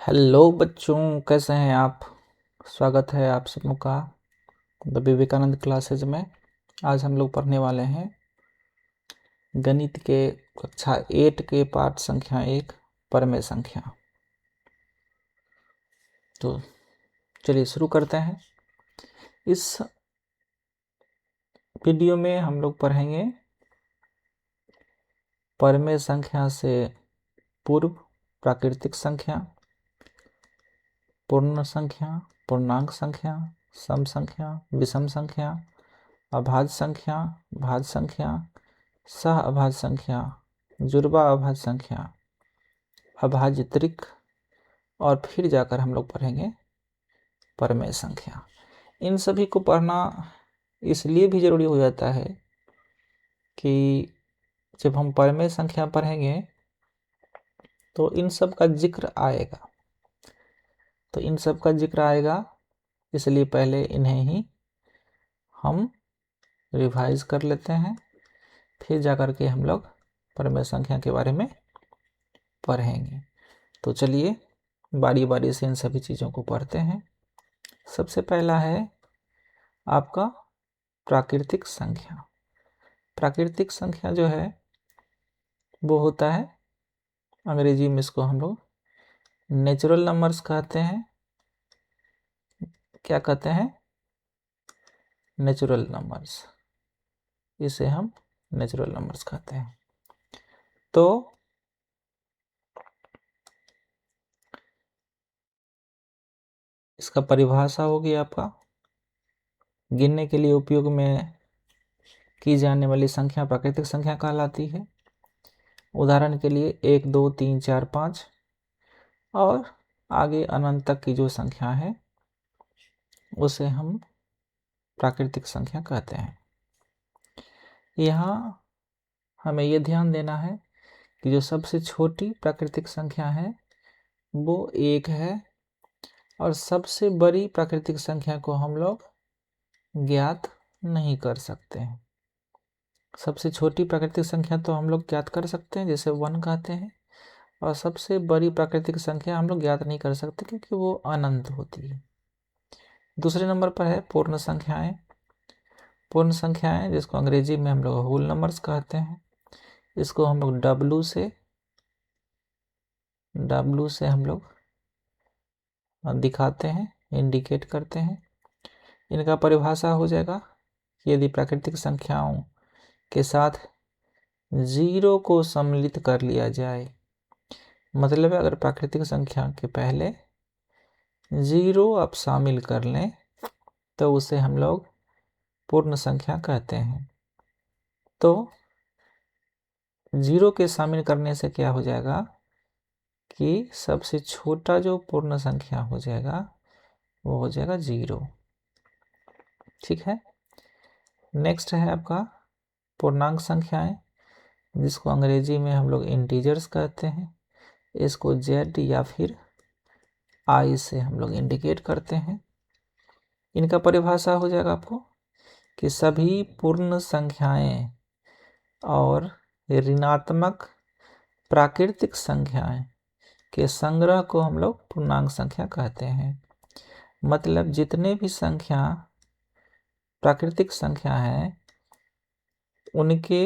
Hello बच्चों, कैसे हैं आप। स्वागत है आप सबों का द विवेकानंद क्लासेज में। आज हम लोग पढ़ने वाले हैं गणित के कक्षा 8 के पाठ संख्या 1 परमेय संख्या। तो चलिए शुरू करते हैं। इस वीडियो में हम लोग पढ़ेंगे परमेय संख्या से पूर्व प्राकृतिक संख्या, पूर्ण संख्या, पूर्णांक संख्या, सम संख्या, विषम संख्या, अभाज्य संख्या, भाज्य संख्या, सह अभाज्य संख्या, जुड़वा अभाज्य संख्या, अभाज्य त्रिक, और फिर जाकर हम लोग पढ़ेंगे परमेय संख्या। इन सभी को पढ़ना इसलिए भी जरूरी हो जाता है कि जब हम परमेय संख्या पढ़ेंगे तो इन सब का जिक्र आएगा। इसलिए पहले इन्हें ही हम रिवाइज कर लेते हैं, फिर जाकर के हम लोग परमेय संख्या के बारे में पढ़ेंगे। तो चलिए बारी बारी से इन सभी चीज़ों को पढ़ते हैं। सबसे पहला है आपका प्राकृतिक संख्या। प्राकृतिक संख्या जो है वो होता है, अंग्रेजी में इसको हम लोग नेचुरल नंबर्स कहते हैं। क्या कहते हैं? Natural numbers. इसे हम नेचुरल नंबर्स कहते हैं। तो इसका परिभाषा होगी आपका गिनने के लिए उपयोग में की जाने वाली संख्या प्राकृतिक संख्या कहलाती है। उदाहरण के लिए 1 2 3 4 5 और आगे अनंत तक की जो संख्या है उसे हम प्राकृतिक संख्या कहते हैं। यहाँ हमें यह ध्यान देना है कि जो सबसे छोटी प्राकृतिक संख्या है वो 1 है और सबसे बड़ी प्राकृतिक संख्या को हम लोग ज्ञात नहीं कर सकते हैं। सबसे छोटी प्राकृतिक संख्या तो हम लोग ज्ञात कर सकते हैं, जैसे 1 कहते हैं, और सबसे बड़ी प्राकृतिक संख्या हम लोग ज्ञात नहीं कर सकते क्योंकि वो अनंत होती है। दूसरे नंबर पर है पूर्ण संख्याएं। पूर्ण संख्याएं जिसको अंग्रेजी में हम लोग होल नंबर्स कहते हैं। इसको हम लोग W से हम लोग दिखाते हैं, इंडिकेट करते हैं। इनका परिभाषा हो जाएगा यदि प्राकृतिक संख्याओं के साथ 0 को सम्मिलित कर लिया जाए, मतलब अगर प्राकृतिक संख्या के पहले 0 आप शामिल कर लें तो उसे हम लोग पूर्ण संख्या कहते हैं। तो 0 के शामिल करने से क्या हो जाएगा कि सबसे छोटा जो पूर्ण संख्या हो जाएगा वो हो जाएगा 0। ठीक है। नेक्स्ट है आपका पूर्णांक संख्याएं, जिसको अंग्रेजी में हम लोग इंटीजर्स कहते हैं। इसको Z या फिर I से हम लोग इंडिकेट करते हैं। इनका परिभाषा हो जाएगा आपको कि सभी पूर्ण संख्याएं और ऋणात्मक प्राकृतिक संख्याएं के संग्रह को हम लोग पूर्णांक संख्या कहते हैं। मतलब जितने भी संख्या प्राकृतिक संख्या है उनके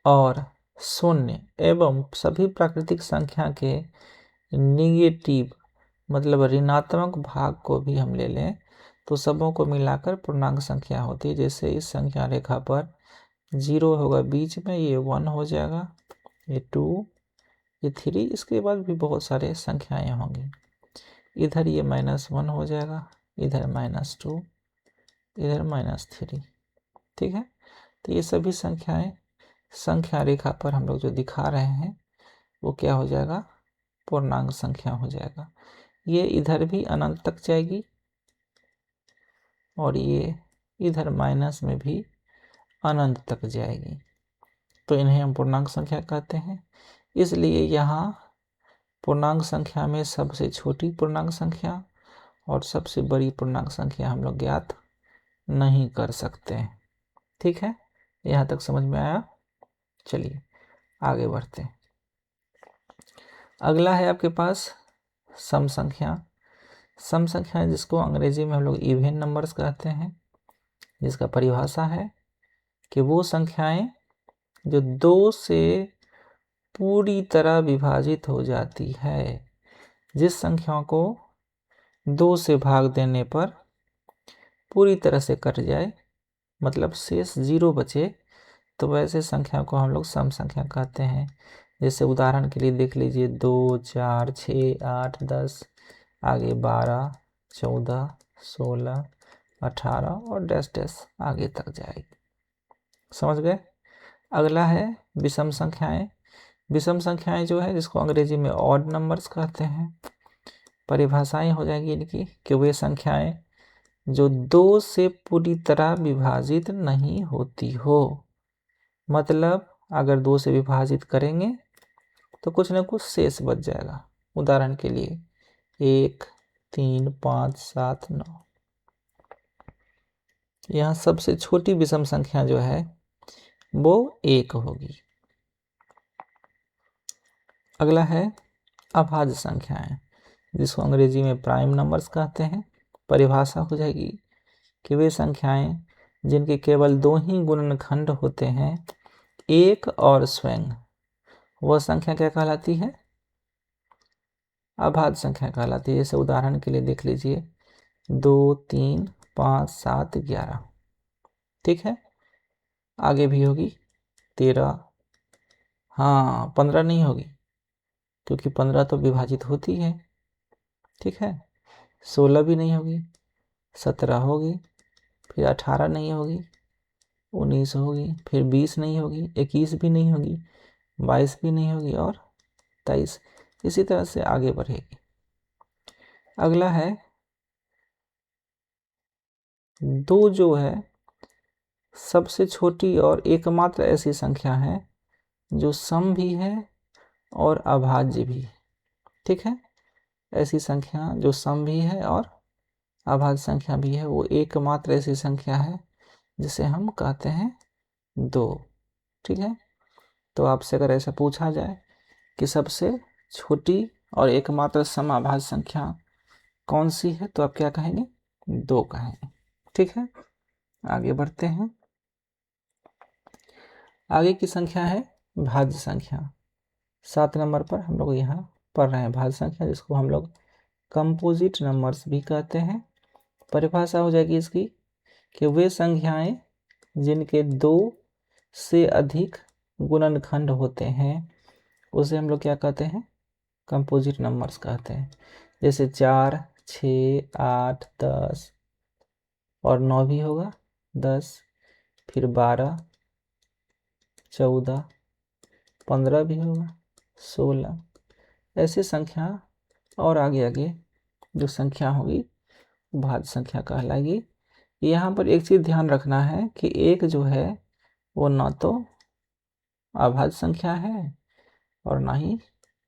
और शून्य एवं सभी प्राकृतिक संख्या के निगेटिव मतलब ऋणात्मक भाग को भी हम ले लें तो सबों को मिलाकर पूर्णांक संख्या होती है। जैसे इस संख्या रेखा पर 0 होगा बीच में, ये 1 हो जाएगा, ये 2, ये 3, इसके बाद भी बहुत सारे संख्याएं होंगी। इधर ये -1 हो जाएगा, इधर -2, इधर -3। ठीक है। तो ये सभी संख्याएं संख्या रेखा पर हम लोग जो दिखा रहे हैं वो क्या हो जाएगा? पूर्णांक संख्या हो जाएगा। ये इधर भी अनंत तक जाएगी और ये इधर माइनस में भी अनंत तक जाएगी। तो इन्हें हम पूर्णांक संख्या कहते हैं। इसलिए यहाँ पूर्णांक संख्या में सबसे छोटी पूर्णांक संख्या और सबसे बड़ी पूर्णांक संख्या हम लोग ज्ञात नहीं कर सकते हैं। ठीक है, यहाँ तक समझ में आया? चलिए आगे बढ़ते हैं। अगला है आपके पास सम संख्या। सम संख्या जिसको अंग्रेजी में हम लोग इवन नंबर्स कहते हैं, जिसका परिभाषा है कि वो संख्याएं जो 2 से पूरी तरह विभाजित हो जाती है। जिस संख्या को 2 से भाग देने पर पूरी तरह से कट जाए, मतलब शेष 0 बचे, तो वैसे संख्या को हम लोग सम संख्या कहते हैं। जैसे उदाहरण के लिए देख लीजिए 2, 4, 6, 8, 10, आगे 12, 14, 16, 18 और डैश डैश आगे तक जाएगी। समझ गए। अगला है विषम संख्याएं। विषम संख्याएं जो है जिसको अंग्रेजी में ऑड नंबर्स कहते हैं। परिभाषाएं हो जाएगी इनकी कि वे संख्याएं जो 2 से पूरी तरह विभाजित नहीं होती हो। मतलब अगर 2 से विभाजित करेंगे तो कुछ ना कुछ शेष बच जाएगा। उदाहरण के लिए 1, 3, 5, 7, 9। यहाँ सबसे छोटी विषम संख्या जो है वो 1 होगी। अगला है अभाज्य संख्याएं, जिसको अंग्रेजी में प्राइम नंबर्स कहते हैं। परिभाषा हो जाएगी कि वे संख्याएं जिनके केवल 2 ही गुणनखंड होते हैं, एक और स्वयं, वह संख्या क्या कहलाती है? अभाज्य संख्या कहलाती है। जैसे उदाहरण के लिए देख लीजिए 2, 3, 5, 7, 11। ठीक है। आगे भी होगी 13, हाँ 15 नहीं होगी क्योंकि 15 तो विभाजित होती है। ठीक है। 16 भी नहीं होगी, 17 होगी, फिर 18 नहीं होगी, 19 होगी, फिर 20 नहीं होगी, 21 भी नहीं होगी, 22 भी नहीं होगी और 23। इसी तरह से आगे बढ़ेगी। अगला है 2 जो है सबसे छोटी और एकमात्र ऐसी संख्या है जो सम भी है और अभाज्य भी। ठीक है। ऐसी संख्या जो सम भी है और अभाज्य संख्या भी है, वो एकमात्र ऐसी संख्या है जिसे हम कहते हैं 2। ठीक है। तो आपसे अगर ऐसा पूछा जाए कि सबसे छोटी और एकमात्र सम अभाज्य संख्या कौन सी है, तो आप क्या कहेंगे? 2 कहेंगे। ठीक है। आगे बढ़ते हैं। आगे की संख्या है भाज्य संख्या। 7 नंबर पर हम लोग यहाँ पढ़ रहे हैं भाज्य संख्या, जिसको हम लोग कंपोजिट नंबर्स भी कहते हैं। परिभाषा हो जाएगी इसकी कि वे संख्याएं जिनके 2 से अधिक गुणनखंड होते हैं, उसे हम लोग क्या कहते हैं? कंपोजिट नंबर्स कहते हैं। जैसे 4, 6, 8, 10 और 9 भी होगा, 10, फिर 12, 14, 15 भी होगा, 16। ऐसी संख्या और आगे आगे जो संख्या होगी भाज्य संख्या कहलाएगी। यहाँ पर एक चीज़ ध्यान रखना है कि एक जो है वो ना तो अभाज्य संख्या है और ना ही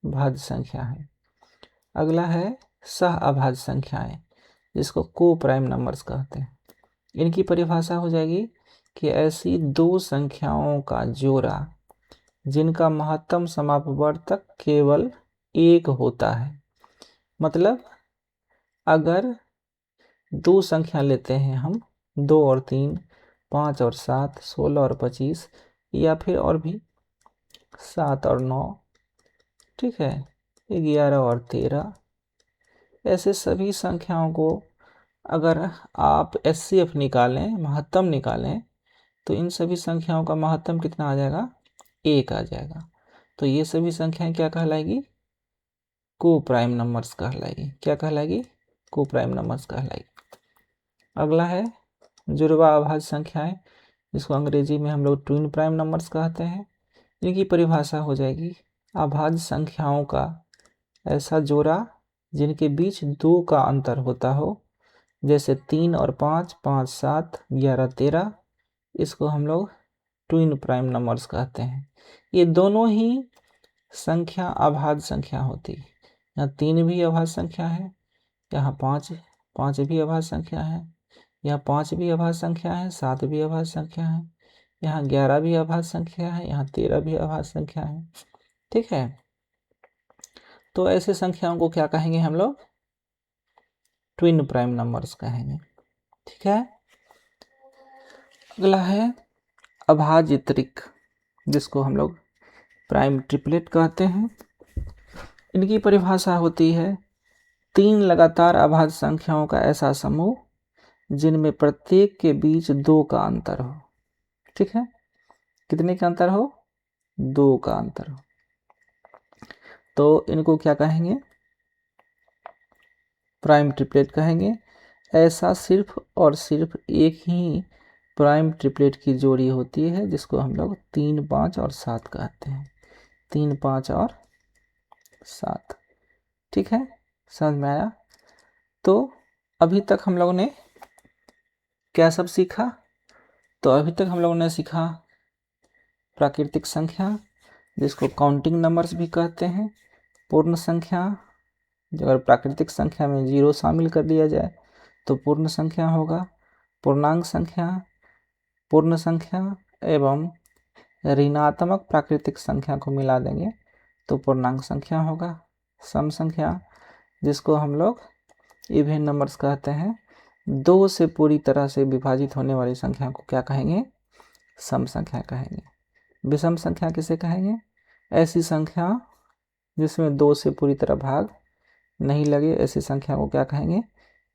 भाज्य संख्या है। अगला है सह अभाज्य संख्याएं, जिसको को प्राइम नंबर्स कहते हैं। इनकी परिभाषा हो जाएगी कि ऐसी 2 संख्याओं का जोड़ा जिनका महत्तम समापवर्तक केवल 1 होता है। मतलब अगर 2 संख्या लेते हैं हम, 2 और 3, 5 और 7, 16 और 25, या फिर और भी 7 और 9, ठीक है, 11 और 13, ऐसे सभी संख्याओं को अगर आप HCF निकालें, महत्तम निकालें, तो इन सभी संख्याओं का महत्तम कितना आ जाएगा? 1 आ जाएगा। तो ये सभी संख्याएं क्या कहलाएगी? को प्राइम नंबर्स कहलाएगी। क्या कहलाएगी? को प्राइम नंबर्स कहलाएगी। अगला है जुड़वा अभाज्य संख्याएं, जिसको अंग्रेजी में हम लोग ट्विन प्राइम नंबर्स कहते हैं। इनकी परिभाषा हो जाएगी अभाज्य संख्याओं का ऐसा जोड़ा जिनके बीच 2 का अंतर होता हो। जैसे 3 और 5, 5, 7, 11, 13, इसको हम लोग ट्विन प्राइम नंबर्स कहते हैं। ये दोनों ही संख्या अभाज्य संख्या होती है। यहाँ 3 भी अभाज्य संख्या है, यहाँ 5 भी अभाज्य संख्या है, यहाँ 5 भी अभाज्य संख्या है, 7 भी अभाज्य संख्या है, यहाँ 11 भी अभाज्य संख्या है, यहाँ 13 भी अभाज्य संख्या है। ठीक है। तो ऐसे संख्याओं को क्या कहेंगे हम लोग? ट्विन प्राइम नंबर्स कहेंगे। ठीक है। अगला है अभाज्य त्रिक, जिसको हम लोग प्राइम ट्रिपलेट कहते हैं। इनकी परिभाषा होती है 3 लगातार अभाज्य संख्याओं का ऐसा समूह जिनमें प्रत्येक के बीच 2 का अंतर हो। ठीक है। कितने का अंतर हो? 2 का अंतर हो। तो इनको क्या कहेंगे? प्राइम ट्रिपलेट कहेंगे। ऐसा सिर्फ और सिर्फ एक ही प्राइम ट्रिपलेट की जोड़ी होती है, जिसको हम लोग 3, 5 और 7 कहते हैं। 3, 5 और 7। ठीक है, समझ में आया? तो अभी तक हम लोगों ने क्या सब सीखा? तो अभी तक हम लोगों ने सीखा प्राकृतिक संख्या, जिसको काउंटिंग नंबर्स भी कहते हैं। पूर्ण संख्या, अगर प्राकृतिक संख्या में 0 शामिल कर दिया जाए तो पूर्ण संख्या होगा। पूर्णांक संख्या, पूर्ण संख्या एवं ऋणात्मक प्राकृतिक संख्या को मिला देंगे तो पूर्णांक संख्या होगा। सम संख्या, जिसको हम लोग इवन नंबर्स कहते हैं। 2 से पूरी तरह से विभाजित होने वाली संख्या को क्या कहेंगे? सम संख्या कहेंगे। विषम संख्या किसे कहेंगे? ऐसी संख्या जिसमें 2 से पूरी तरह भाग नहीं लगे, ऐसी संख्या को क्या कहेंगे?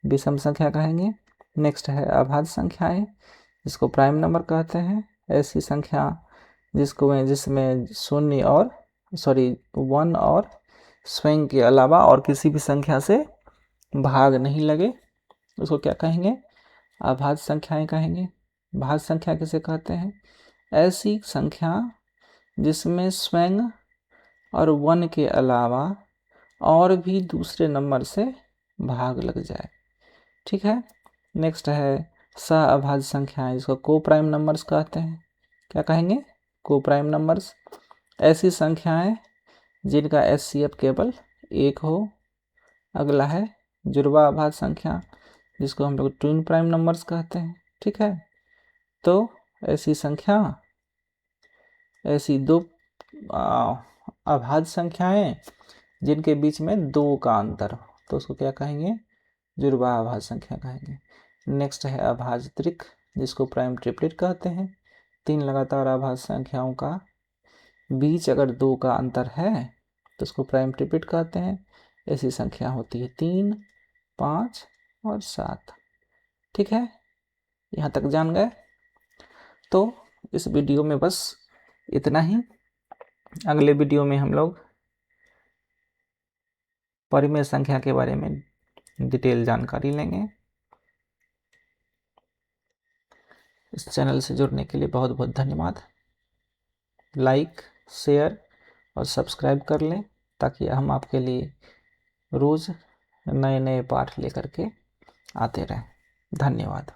विषम संख्या कहेंगे। नेक्स्ट है अभाज्य संख्याएं, जिसको प्राइम नंबर कहते हैं। ऐसी संख्या जिसमें शून्य और 1 और स्वयं के अलावा और किसी भी संख्या से भाग नहीं लगे, उसको क्या कहेंगे? अभाज्य संख्याएं कहेंगे। भाज्य संख्या किसे कहते हैं? ऐसी संख्या जिसमें स्वयं और 1 के अलावा और भी दूसरे नंबर से भाग लग जाए। ठीक है। नेक्स्ट है सअभाज्य संख्याएं, जिसको को प्राइम नंबर्स कहते हैं। क्या कहेंगे? को प्राइम नंबर्स। ऐसी संख्याएं जिनका एचसीएफ केवल 1 हो। अगला है जुड़वा अभाज्य संख्या, जिसको हम लोग ट्विन प्राइम नंबर्स कहते हैं। ठीक है। तो ऐसी दो अभाज्य संख्याएं जिनके बीच में 2 का अंतर हो, तो उसको क्या कहेंगे? जुड़वा अभाज्य संख्या कहेंगे। नेक्स्ट है अभाज्य त्रिक, जिसको प्राइम ट्रिपलेट कहते हैं। 3 लगातार अभाज्य संख्याओं का बीच अगर 2 का अंतर है तो उसको प्राइम ट्रिपलेट कहते हैं। ऐसी संख्या होती है 3, 5 और 7। ठीक है, यहाँ तक जान गए? तो इस वीडियो में बस इतना ही। अगले वीडियो में हम लोग परिमेय संख्या के बारे में डिटेल जानकारी लेंगे। इस चैनल से जुड़ने के लिए बहुत बहुत धन्यवाद। लाइक, शेयर और सब्सक्राइब कर लें, ताकि हम आपके लिए रोज़ नए नए पाठ लेकर के आते रहें। धन्यवाद।